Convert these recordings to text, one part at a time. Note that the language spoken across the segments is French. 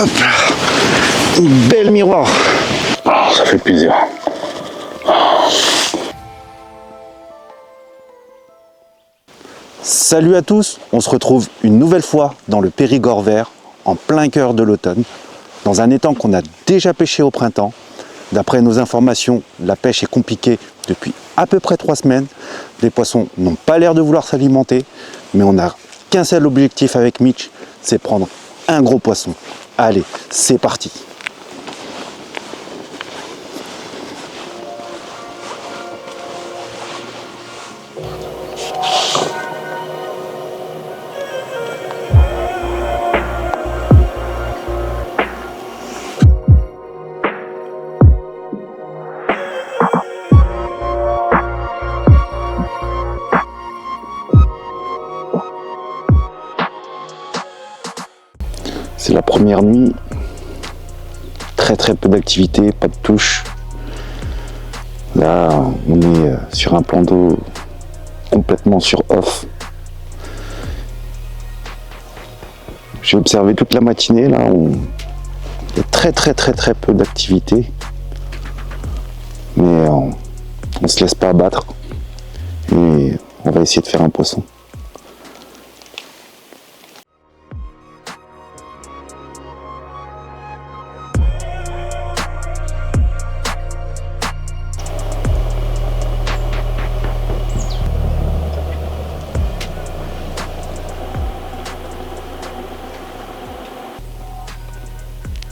Hop là. Une belle miroir. Oh, ça fait plaisir. Salut à tous, on se retrouve une nouvelle fois dans le Périgord vert, en plein cœur de l'automne, dans un étang qu'on a déjà pêché au printemps. D'après nos informations, la pêche est compliquée depuis à peu près 3 semaines. Les poissons n'ont pas l'air de vouloir s'alimenter, mais on n'a qu'un seul objectif avec Mitch, c'est prendre un gros poisson. Allez, c'est parti! C'est la première nuit, très peu d'activité, pas de touche. Là, on est sur un plan d'eau complètement sur off. J'ai observé toute la matinée, là, il y a très peu d'activité. Mais on se laisse pas abattre et on va essayer de faire un poisson.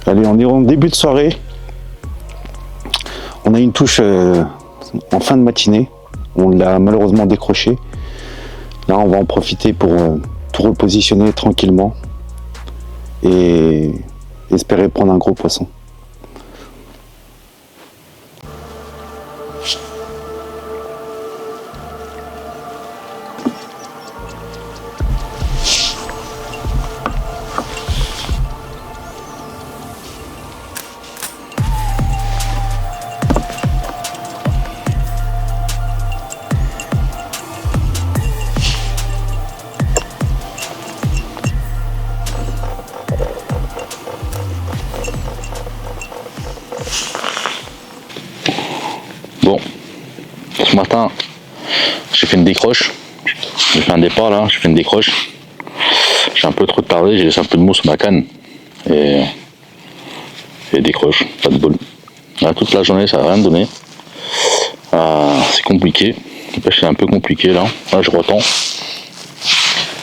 Allez, on est en début de soirée. On a une touche en fin de matinée. On l'a malheureusement décroché. Là, on va en profiter pour tout repositionner tranquillement et espérer prendre un gros poisson. Bon, ce matin, j'ai fait une décroche. J'ai fait un départ là, j'ai fait une décroche. J'ai un peu trop tardé, j'ai laissé un peu de mousse sur ma canne. Et décroche, pas de bol. Là, toute la journée, ça n'a rien donné. C'est compliqué. La pêche est un peu compliqué là. Là, je retends.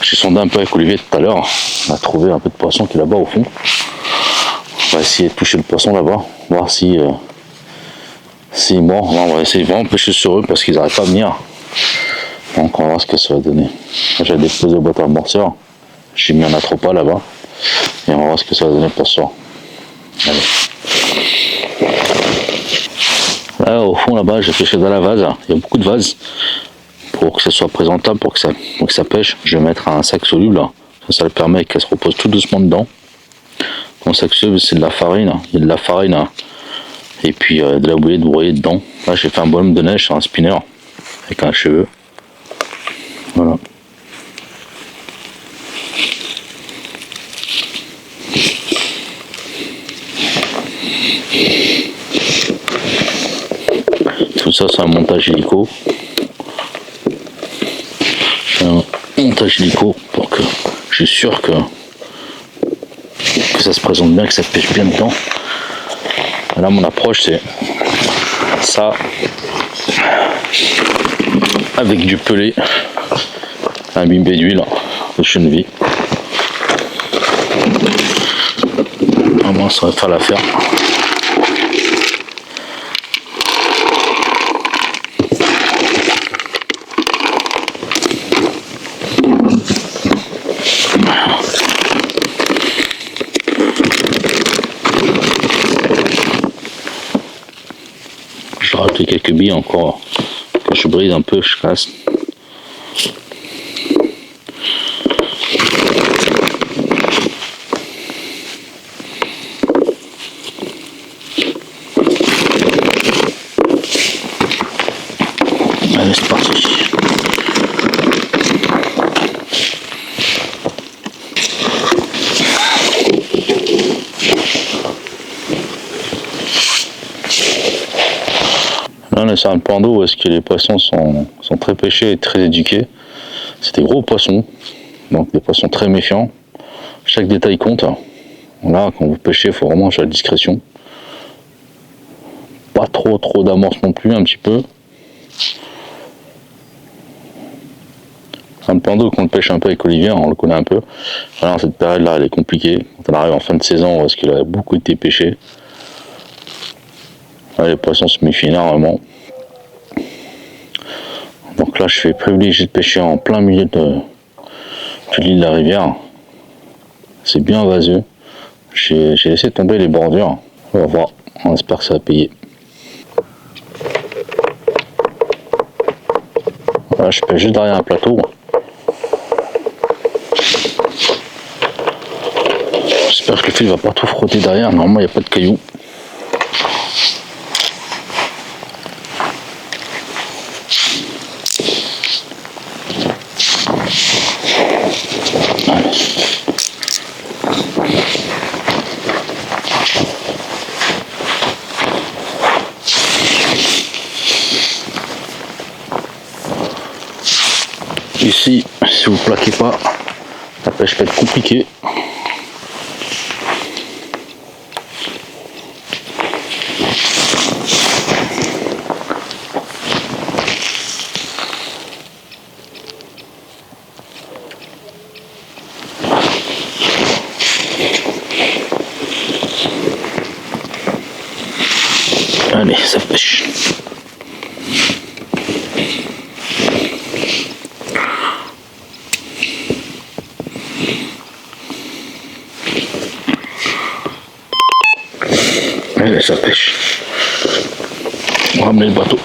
J'ai sondé un peu avec Olivier tout à l'heure. On a trouvé un peu de poisson qui est là-bas au fond. On va essayer de toucher le poisson là-bas, voir si mort. Là, on va essayer vraiment de pêcher sur eux parce qu'ils n'arrivent pas à venir. Donc on va voir ce que ça va donner. J'ai déposé au boîte à amorceur. J'ai mis un attropa là-bas. Et on va voir ce que ça va donner pour ce soir. Allez. Là au fond là-bas j'ai pêché dans la vase. Il y a beaucoup de vases. Pour que ça soit présentable, pour que ça pêche, je vais mettre un sac soluble. Ça le permet qu'elle se repose tout doucement dedans. Mon sac soluble c'est de la farine. Il y a de la farine. Et puis de la bouillie de broyer dedans. Là j'ai fait un bonhomme de neige sur un spinner avec un cheveu. Voilà. Tout ça c'est un montage hélico. C'est un montage hélico pour que je suis sûr que ça se présente bien, que ça pêche bien dedans. Là mon approche c'est ça avec du pelé imbibé d'huile de chènevis. Vraiment ça va faire l'affaire. Je rajoute quelques billes encore que je brise un peu, je casse. Allez, c'est parti. c'est un point d'eau où est-ce que les poissons sont très pêchés et très éduqués. C'est des gros poissons, donc des poissons très méfiants. Chaque détail compte. Là, quand vous pêchez, il faut vraiment faire la discrétion. Pas trop d'amorce non plus, un petit peu. Un point d'eau qu'on le pêche un peu avec Olivier, on le connaît un peu. Alors cette période-là, elle est compliquée. Quand on arrive en fin de saison, parce qu'il a beaucoup été pêché. Là, les poissons se méfient énormément. Donc là, je suis privilégié de pêcher en plein milieu de l'île de la rivière. C'est bien vaseux. J'ai laissé tomber les bordures. On va voir. On espère que ça va payer. Voilà, je pêche juste derrière un plateau. J'espère que le fil va pas tout frotter derrière. Normalement, il n'y a pas de cailloux. Ici, si vous plaquez pas, la pêche peut être compliquée. Allez, ça pêche. Allez, ça pêche. On va ramener le bateau.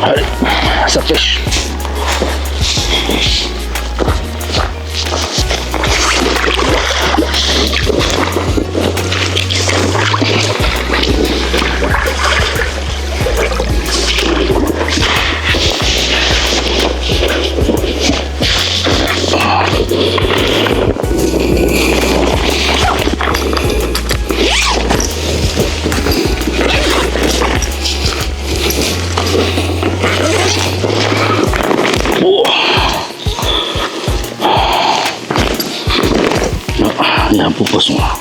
Allez, ça pêche. Il y a un beau poisson là.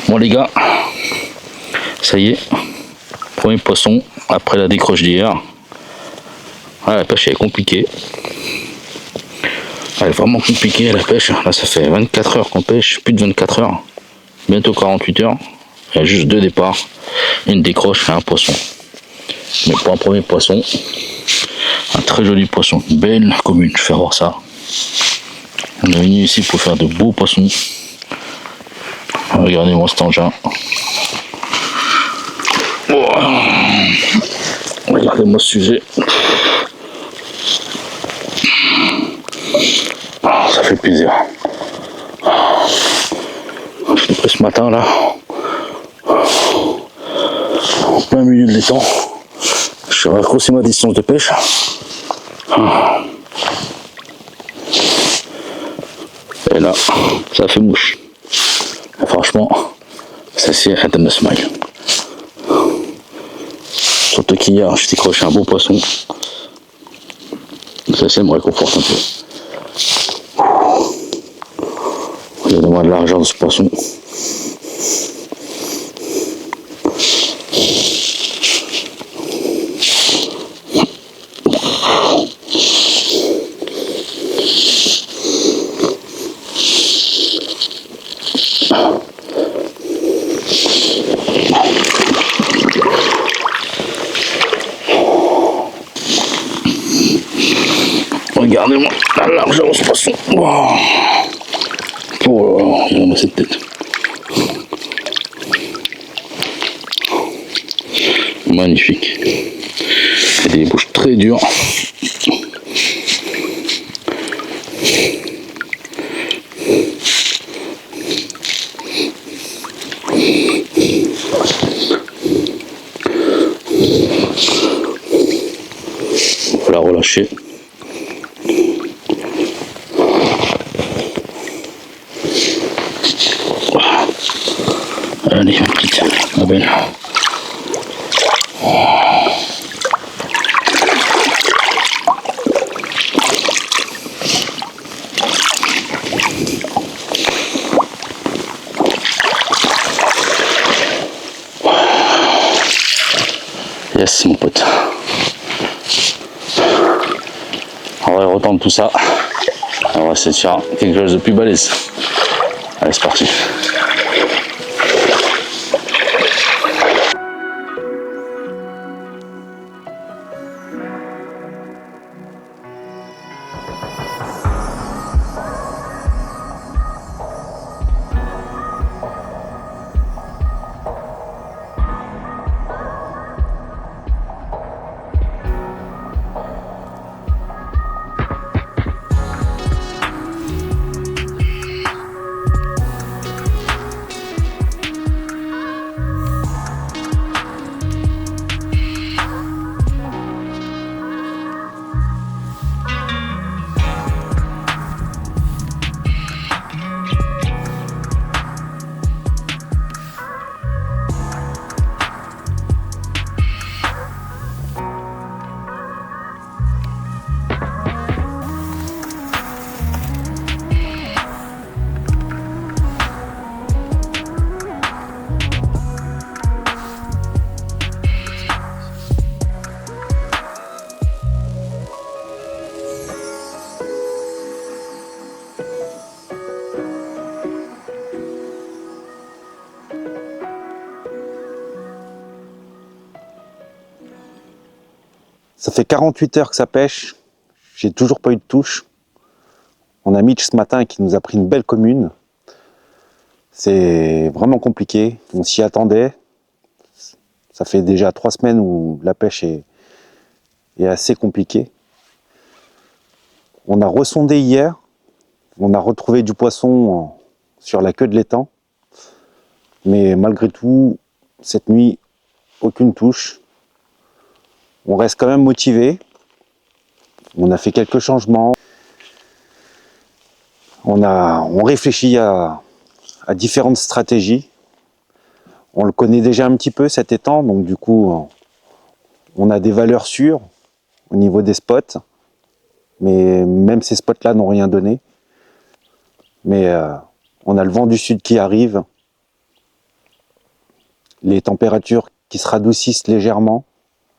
Bon les gars, ça y est, premier poisson après la décroche d'hier. Ah, la pêche elle est compliquée. Elle est vraiment compliquée la pêche. Là ça fait 24 heures qu'on pêche, plus de 24 heures, bientôt 48 heures. Il y a juste 2 départs, une décroche et un poisson. Mais pour un premier poisson, un très joli poisson, une belle commune, je vais voir ça. On est venu ici pour faire de beaux poissons. Regardez-moi cet engin. Oh. Regardez-moi ce sujet. Oh, ça fait plaisir. Je l'ai pris ce matin là. En plein milieu de l'étang. Je vais raccourcir ma distance de pêche. Et là, ça fait mouche. Et franchement, ça c'est un de mes smiles. Surtout qu'hier, j'ai décroché un beau poisson. Ça me réconforte un peu. Regardez-moi de l'argent de ce poisson. Regardez-moi la largeur de ce poisson. Wow. Oh là là, il a cette tête. Magnifique. Il a des bouches très dures. On va la relâcher. Allez, ma petite, ma belle. Yes, mon pote. On va retendre tout ça. On va essayer de faire quelque chose de plus balèze. Allez, c'est parti. Ça fait 48 heures que ça pêche, j'ai toujours pas eu de touche. On a Mitch ce matin qui nous a pris une belle commune. C'est vraiment compliqué, on s'y attendait. Ça fait déjà 3 semaines où la pêche est assez compliquée. On a ressondé hier, on a retrouvé du poisson sur la queue de l'étang. Mais malgré tout, cette nuit, aucune touche. On reste quand même motivé. On a fait quelques changements. On réfléchit à différentes stratégies. On le connaît déjà un petit peu cet étang, donc du coup, on a des valeurs sûres au niveau des spots. Mais même ces spots-là n'ont rien donné. Mais on a le vent du sud qui arrive. Les températures qui se radoucissent légèrement.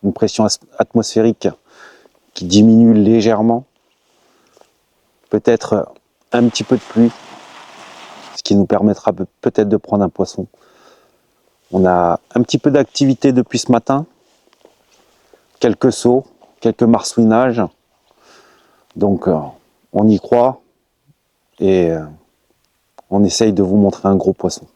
Une pression atmosphérique qui diminue légèrement. Peut-être un petit peu de pluie, ce qui nous permettra peut-être de prendre un poisson. On a un petit peu d'activité depuis ce matin. Quelques sauts, quelques marsouinages. Donc on y croit et on essaye de vous montrer un gros poisson.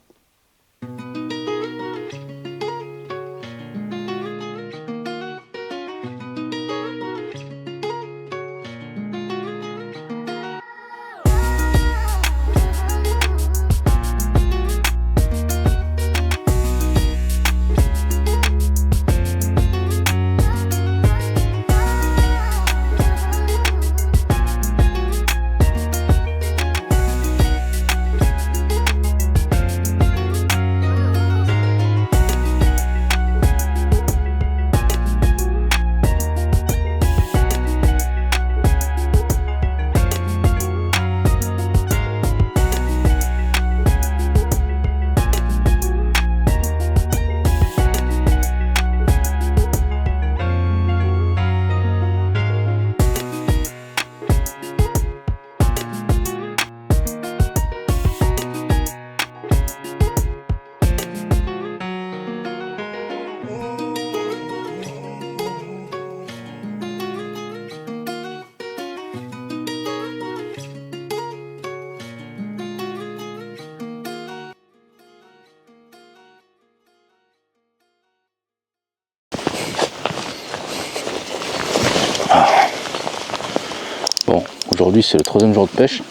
Aujourd'hui c'est le 3e jour de pêche.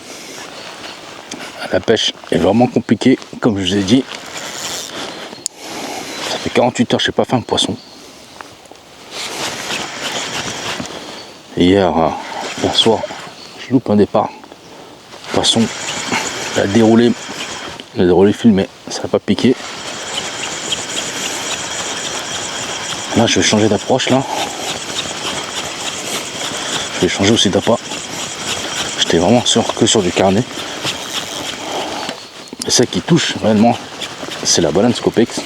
La pêche est vraiment compliquée, comme je vous ai dit. Ça fait 48 heures que je n'ai pas fait un poisson. Hier soir, je loupe un départ. Le poisson il a déroulé filmé, ça n'a pas piqué. Là je vais changer d'approche là. Je vais changer aussi d'appât. J'étais vraiment que sur du carnet. Et celle qui touche réellement, c'est la baleine Scopex.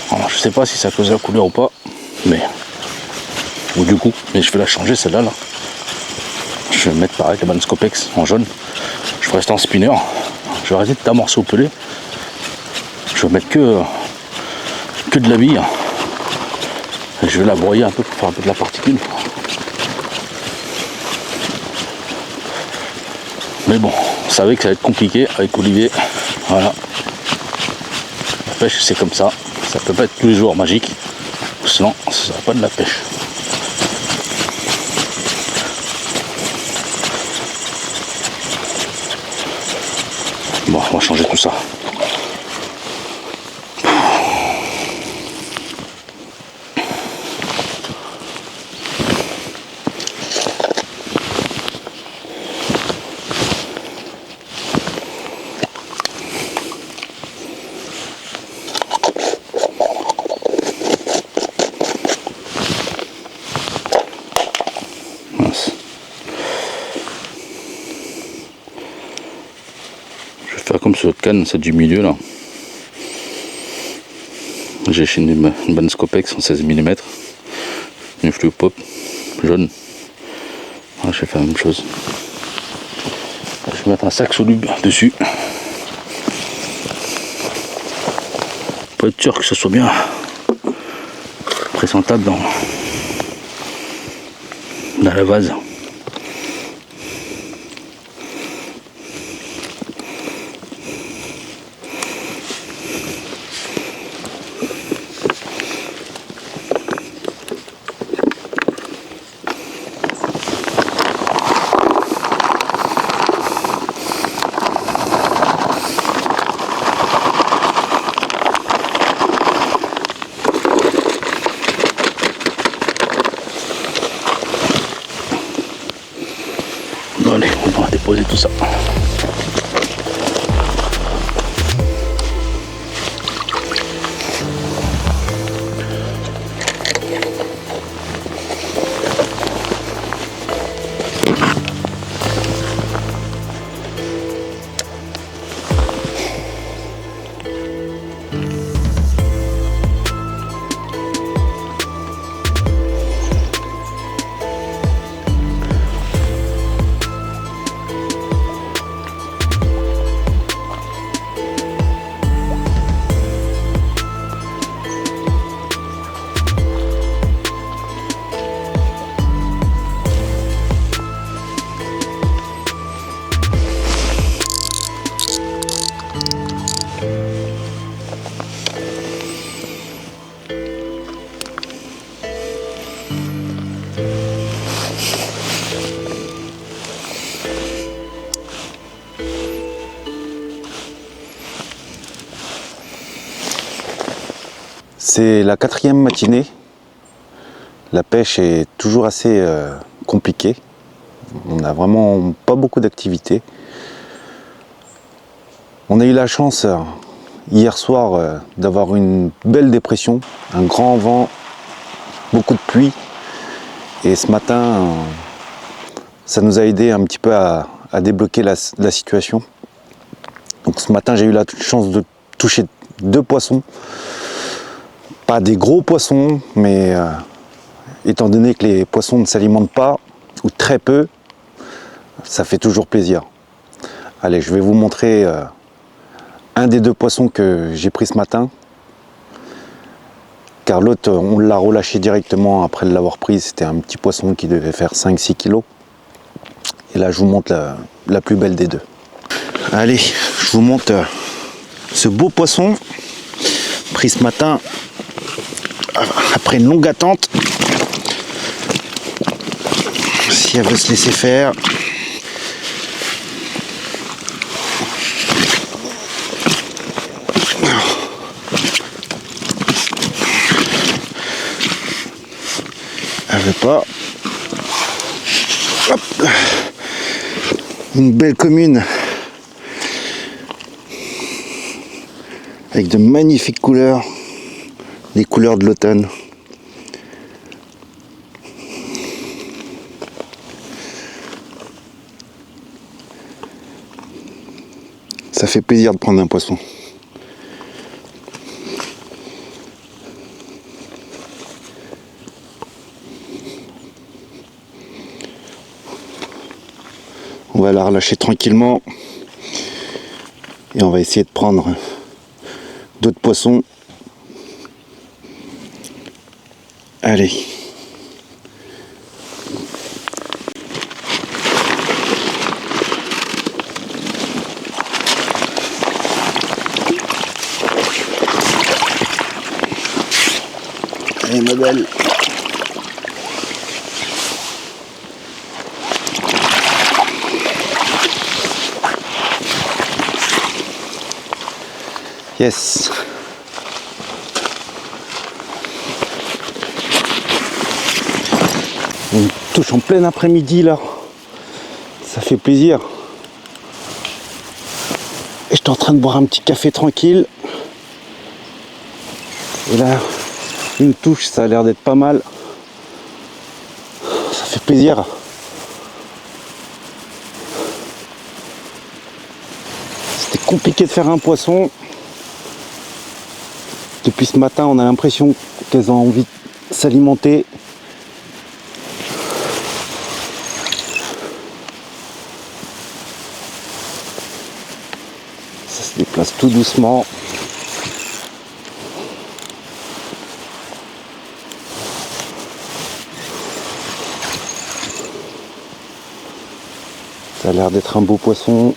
Alors je sais pas si ça cause la couleur ou pas, mais ou du coup, mais je vais la changer celle-là là. Je vais mettre pareil la baleine Scopex en jaune. Je vais rester en spinner. Je vais arrêter d'amorcer au pelé. Je vais mettre que de la bille. Et je vais la broyer un peu pour faire un peu de la particule. Mais bon, vous savez que ça va être compliqué avec Olivier. Voilà. La pêche c'est comme ça. Ça peut pas être tous les jours magique. Sinon, ça va pas de la pêche. Bon, on va changer tout ça. Comme ce canne, c'est du milieu là. J'ai chiné une baleine Scopex en 16 mm, une fluo pop jaune. Voilà, je vais faire la même chose. Je vais mettre un sac soluble dessus. Pour être sûr que ce soit bien présentable dans la vase. Allez, on va déposer tout ça. C'est la 4e matinée. La pêche est toujours assez compliquée. On n'a vraiment pas beaucoup d'activités. On a eu la chance hier soir d'avoir une belle dépression, un grand vent, beaucoup de pluie. Et ce matin, ça nous a aidé un petit peu à débloquer la situation. Donc ce matin, j'ai eu la chance de toucher 2 poissons. Pas des gros poissons, mais étant donné que les poissons ne s'alimentent pas, ou très peu, ça fait toujours plaisir. Allez, je vais vous montrer un des 2 poissons que j'ai pris ce matin. Car l'autre, on l'a relâché directement après l'avoir pris. C'était un petit poisson qui devait faire 5-6 kg. Et là, je vous montre la plus belle des 2. Allez, je vous montre ce beau poisson pris ce matin après une longue attente. Si elle veut se laisser faire. veut pas. Hop. Une belle commune avec de magnifiques couleurs, les couleurs de l'automne. Ça fait plaisir de prendre un poisson. On va la relâcher tranquillement et on va essayer de prendre d'autres poissons. Allez. Allez ma belle. Yes. On touche en plein après-midi là. Ça fait plaisir. Et j'étais en train de boire un petit café tranquille. Et là, une touche, ça a l'air d'être pas mal. Ça fait plaisir. C'était compliqué de faire un poisson. Depuis ce matin, on a l'impression qu'elles ont envie de s'alimenter. Ça se déplace tout doucement. Ça a l'air d'être un beau poisson.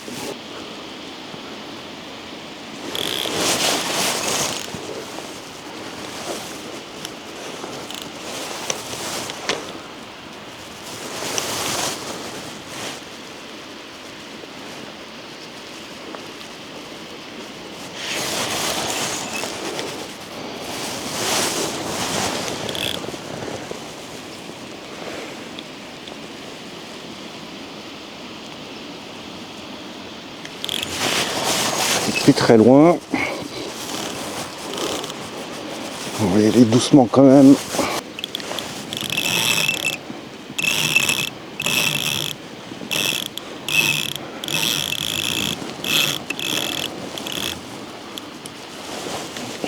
Plus très loin. On va y aller doucement quand même.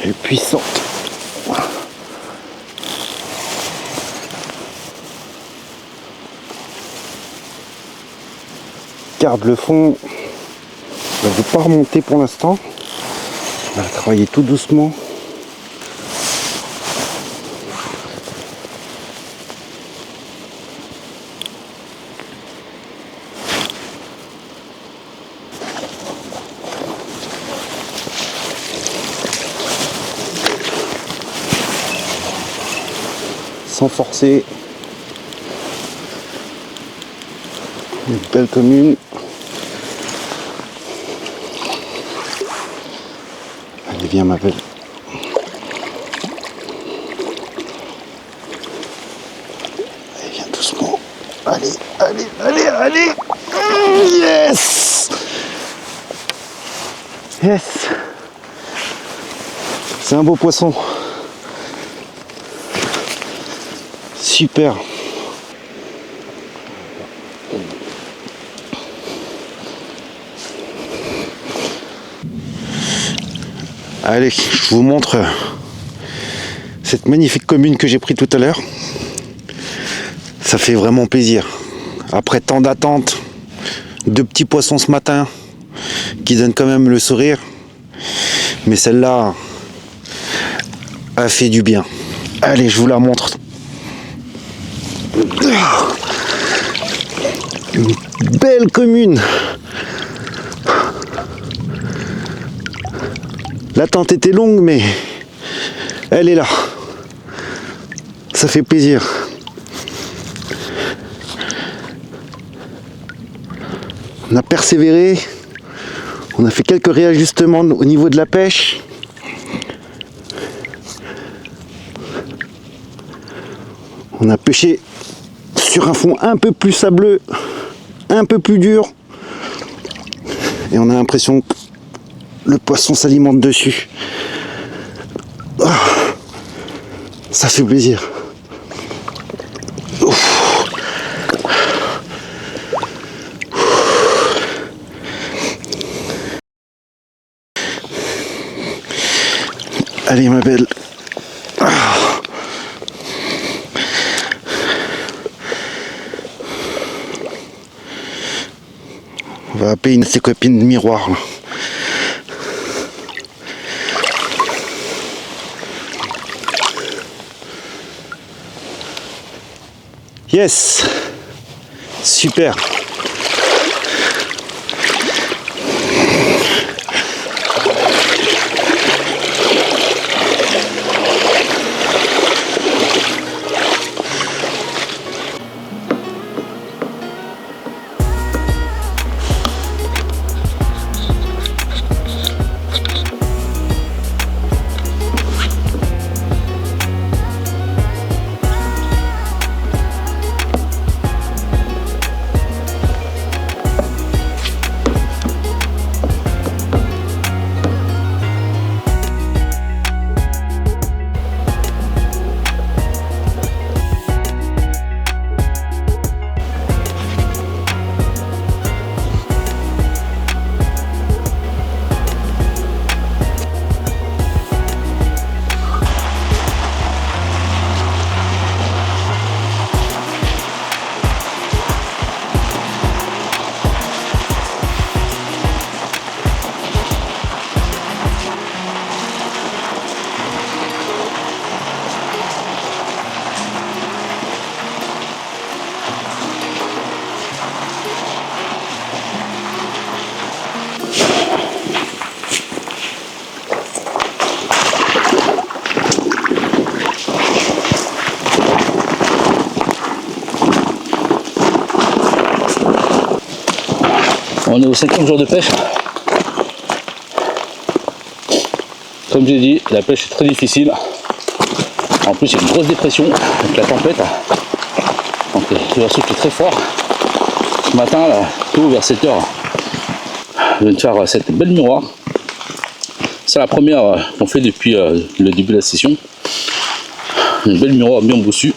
Elle est puissante. Garde le fond. Elle ne veut pas remonter pour l'instant. On va travailler tout doucement. Sans forcer. Une belle commune. Allez, viens ma belle. Allez, viens doucement. Allez, allez, allez, allez. Yes. Yes. C'est un beau poisson. Super. Allez, je vous montre cette magnifique commune que j'ai prise tout à l'heure. Ça fait vraiment plaisir. Après tant d'attentes, 2 petits poissons ce matin qui donnent quand même le sourire. Mais celle-là a fait du bien. Allez, je vous la montre. Une belle commune. L'attente était longue, mais elle est là. Ça fait plaisir. On a persévéré. On a fait quelques réajustements au niveau de la pêche. On a pêché sur un fond un peu plus sableux, un peu plus dur. Et on a l'impression que le poisson s'alimente dessus. Oh, ça fait plaisir. Ouf. Allez ma belle. On va appeler une de ses copines de miroir là. Yes, super. On est au 5e jour de pêche. Comme j'ai dit, la pêche est très difficile. En plus, il y a une grosse dépression avec la tempête. Donc le souffle est très fort. Ce matin, là, tôt vers 7h, je viens de faire cette belle miroir. C'est la première qu'on fait depuis le début de la session. Une belle miroir bien boussue.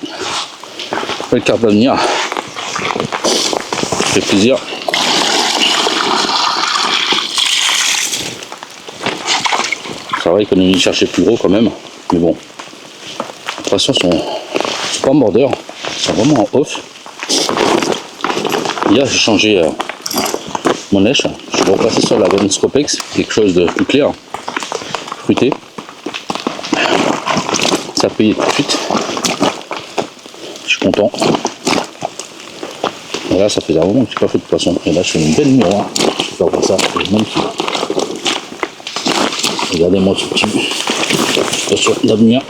Belle carte d'avenir. Ça fait plaisir. C'est vrai qu'on est venu chercher plus gros quand même, mais bon, les poissons sont pas en border, ils sont vraiment en off. Hier j'ai changé mon lèche, je suis repassé sur la Valen Scopex, quelque chose de plus clair, fruité. Ça payait tout de suite, je suis content. Voilà, ça faisait un moment que je n'ai pas fait de poisson, et là je fais une belle miroir, je peux faire ça, c'est magnifique. Regardez-moi ce petit poisson d'avenir.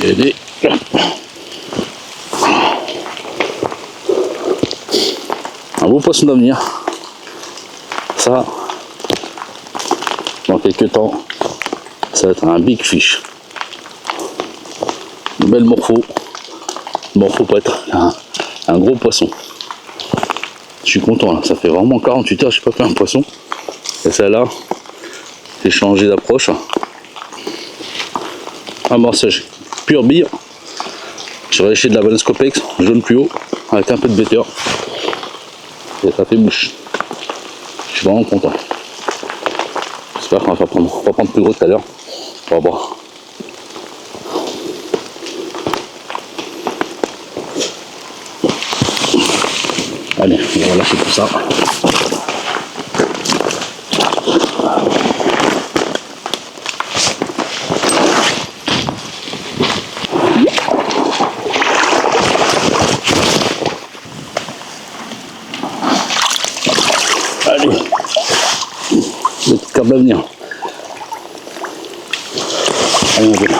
Et un beau poisson d'avenir. Ça, dans quelques temps, ça va être un big fish. Une belle morpho pour être un gros poisson. Je suis content là, ça fait vraiment 48 heures que je n'ai pas fait un poisson. Et celle-là, j'ai changé d'approche. Amorçage pure bille. J'ai relâché de la Valen Scopex, jaune plus haut, avec un peu de better. Et ça fait bouche. Je suis vraiment content. J'espère qu'on va prendre plus gros tout à l'heure. On va voir. Allez, on va lâcher tout ça. Allez, le petit câble d'avenir. Allez, on va.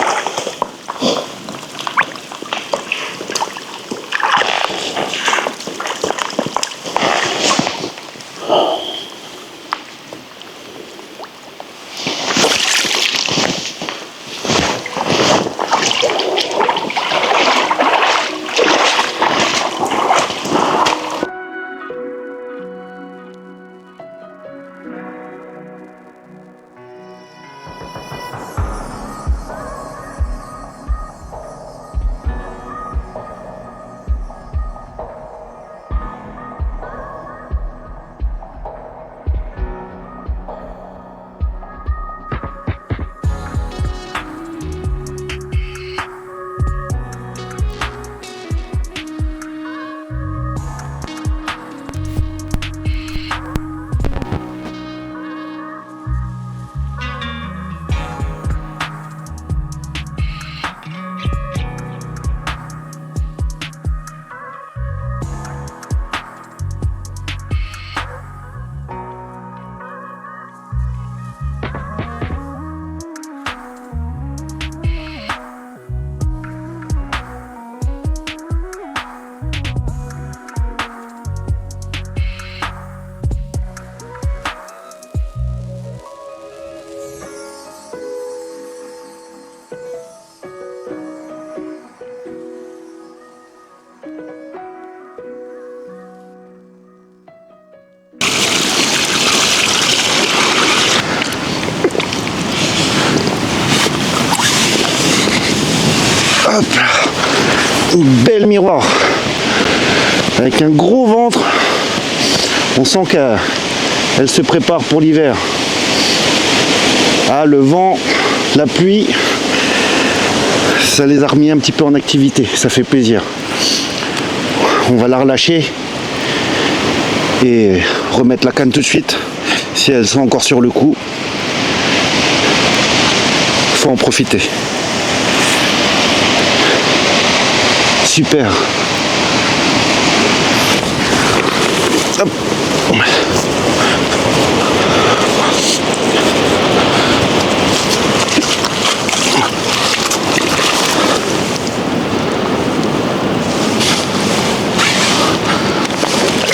Hop là. Une belle miroir. Avec un gros ventre. On sent qu'elle se prépare pour l'hiver. Ah, le vent, la pluie, ça les a remis un petit peu en activité. Ça fait plaisir. On va la relâcher et remettre la canne tout de suite. Si elles sont encore sur le coup, faut en profiter. Super. Hop.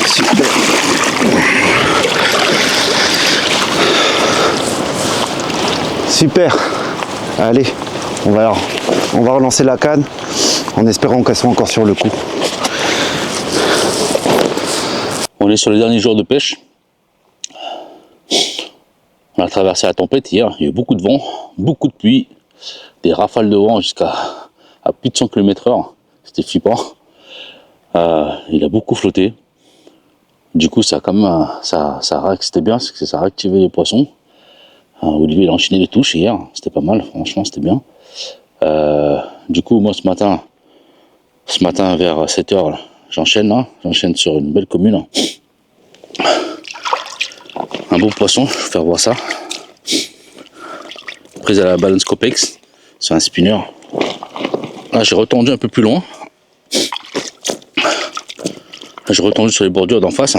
Super. Super. Allez, on va relancer la canne en espérant qu'elle soit encore sur le coup. On est sur les derniers jours de pêche. On a traversé la tempête hier, il y a eu beaucoup de vent, beaucoup de pluie, des rafales de vent jusqu'à plus de 100 km/h, c'était flippant. Il a beaucoup flotté. Du coup, ça a quand même, c'était bien, c'est que ça a réactivé les poissons. Olivier il a enchaîné les touches hier, c'était pas mal, franchement c'était bien. Du coup, moi ce matin vers 7h, j'enchaîne sur une belle commune. Un beau poisson, je vais vous faire voir ça. Prise à la balance Copex, c'est un spinner. Là, j'ai retendu un peu plus loin. Là, j'ai retendu sur les bordures d'en face.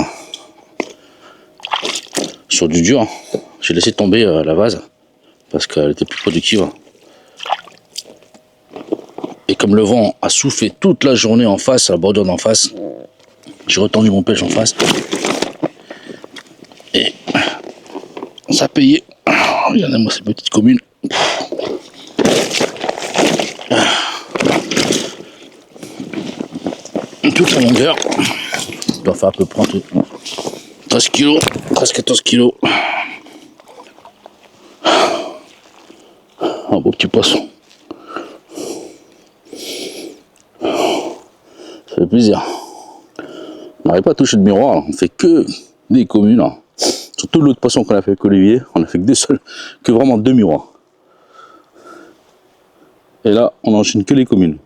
Sur du dur. J'ai laissé tomber la vase parce qu'elle était plus productive. Et comme le vent a soufflé toute la journée en face, à la bordure d'en face, j'ai retendu mon pêche en face. Et ça a payé. Regardez-moi ces petites communes. Toute la longueur. Je dois faire à peu près 13 kg, presque 14 kg. Un beau petit poisson. Ça fait plaisir. On n'arrive pas à toucher de miroir, on fait que des communes. Sur tout l'autre poisson qu'on a fait avec Olivier, on a fait que vraiment 2 miroirs. Et là, on n'enchaîne que les communes.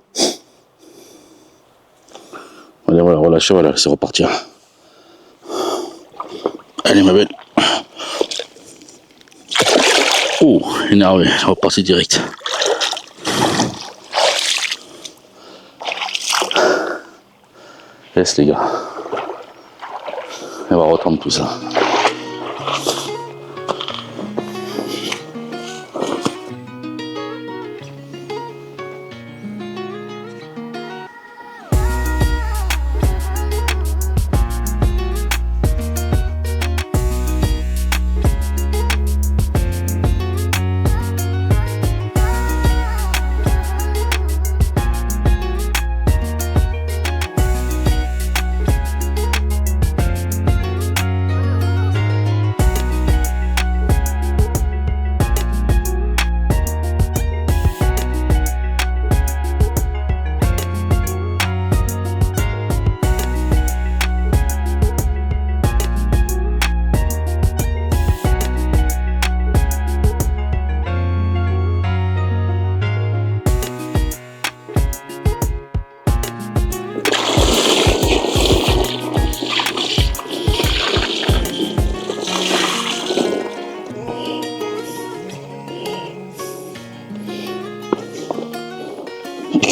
Allez, voilà, relâchez, voilà, c'est repartir. Allez, ma belle. Oh, énervé, je vais repasser direct. Laisse les gars. Et on va retendre tout ça.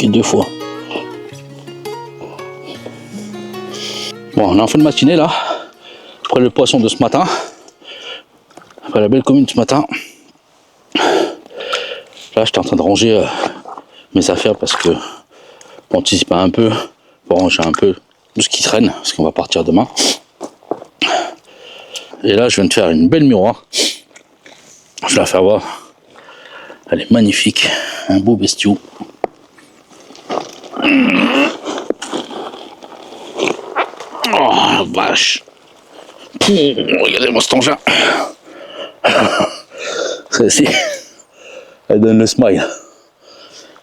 Deux fois. Bon, on est en fin de matinée là, après le poisson de ce matin, après la belle commune de ce matin. Là, j'étais en train de ranger mes affaires parce que pour anticiper un peu, pour ranger un peu tout ce qui traîne, parce qu'on va partir demain. Et là, je viens de faire une belle miroir. Je vais la faire voir. Elle est magnifique, un beau bestiau. Oh la vache. Regardez-moi cet engin. Celle-ci, elle donne le smile.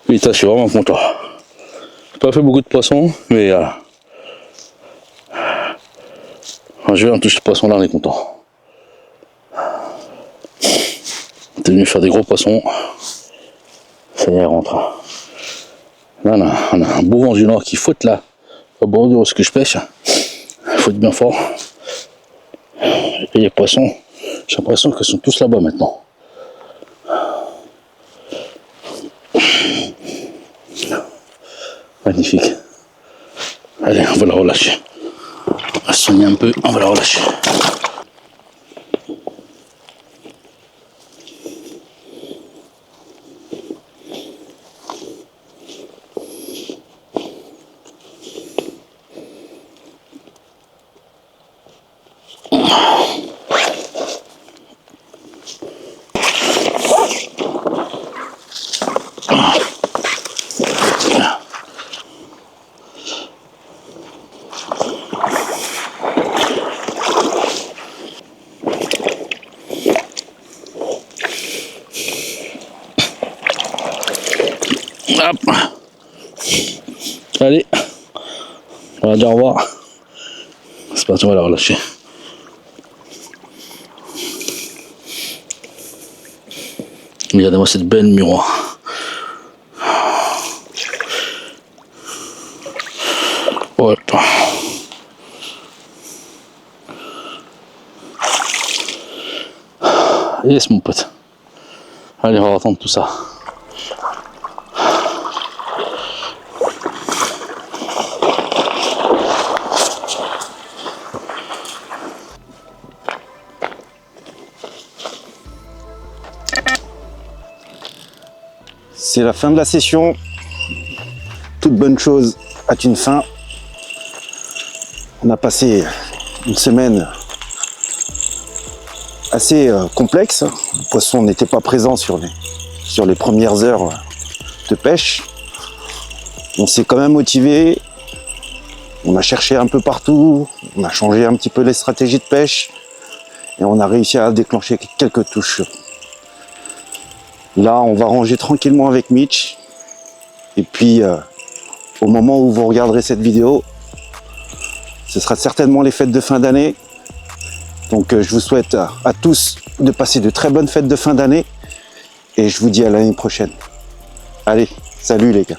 Putain, je suis vraiment content. J'ai pas fait beaucoup de poissons, mais en juillet on touche ce poisson là, on est content. On est venu faire des gros poissons. Ça y est, rentre. Là on a un beau vent du nord qui flotte là, au bord de ce que je pêche. Il faut être bien fort. Et les poissons, j'ai l'impression qu'ils sont tous là-bas maintenant. Magnifique. Allez, on va la relâcher. On va soigner un peu, on va la relâcher. Hop. Allez, on va dire au revoir. C'est parti, on va la relâcher. Regardez-moi cette belle miroir. Ouais. Yes mon pote. Allez, on va attendre tout ça. C'est la fin de la session. Toute bonne chose a une fin. On a passé une semaine assez complexe. Le poisson n'était pas présent sur les premières heures de pêche. On s'est quand même motivé. On a cherché un peu partout. On a changé un petit peu les stratégies de pêche. Et on a réussi à déclencher quelques touches. Là, on va ranger tranquillement avec Mitch. Et puis, au moment où vous regarderez cette vidéo, ce sera certainement les fêtes de fin d'année. Donc, je vous souhaite à tous de passer de très bonnes fêtes de fin d'année. Et je vous dis à l'année prochaine. Allez, salut les gars.